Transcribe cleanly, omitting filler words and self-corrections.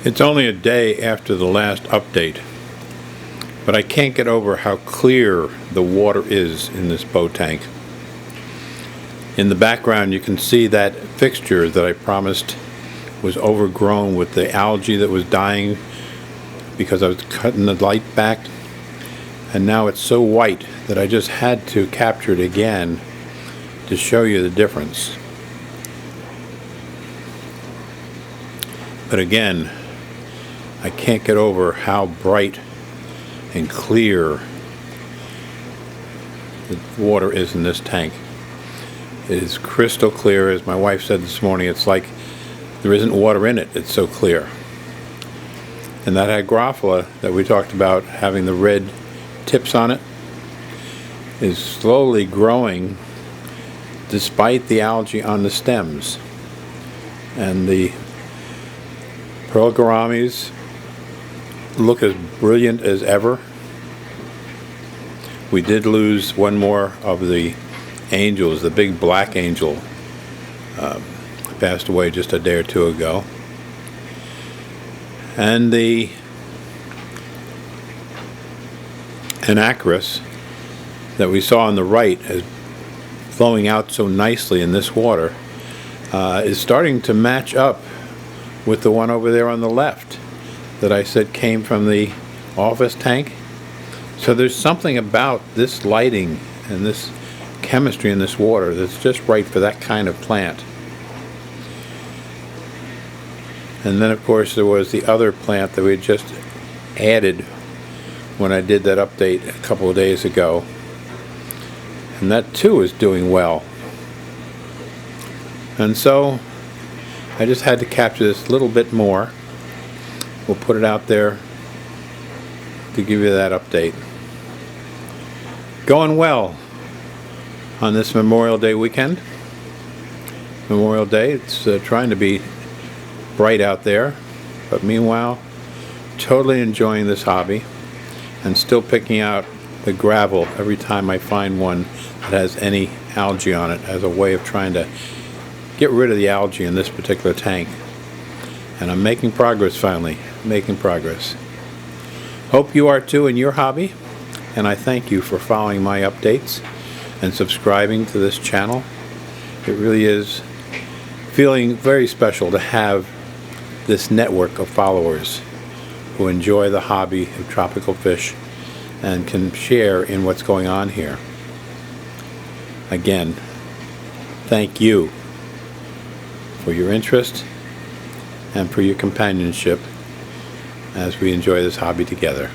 It's only a day after the last update, but I can't get over how clear the water is in this boat tank. In the background you can see that fixture that I promised was overgrown with the algae that was dying because I was cutting the light back, and now it's so white that I just had to capture it again to show you the difference. But again, I can't get over how bright and clear the water is in this tank. It is crystal clear. As my wife said this morning, it's like there isn't water in it, it's so clear. And that agrophila that we talked about having the red tips on it is slowly growing despite the algae on the stems. And the pearl gouramis look as brilliant as ever. We did lose one more of the angels. The big black angel passed away just a day or two ago. And the anacris that we saw on the right as flowing out so nicely in this water is starting to match up with the one over there on the left that I said came from the office tank. So there's something about this lighting and this chemistry in this water that's just right for that kind of plant. And then of course there was the other plant that we had just added when I did that update a couple of days ago, and that too is doing well. And so I just had to capture this little bit more. We'll put it out there to give you that update. Going well on this Memorial Day weekend. Memorial Day, it's trying to be bright out there, but meanwhile totally enjoying this hobby and still picking out the gravel every time I find one that has any algae on it as a way of trying to get rid of the algae in this particular tank. And I'm making progress finally, making progress. Hope you are too in your hobby, and I thank you for following my updates and subscribing to this channel. It really is feeling very special to have this network of followers who enjoy the hobby of tropical fish and can share in what's going on here. Again, thank you for your interest and for your companionship as we enjoy this hobby together.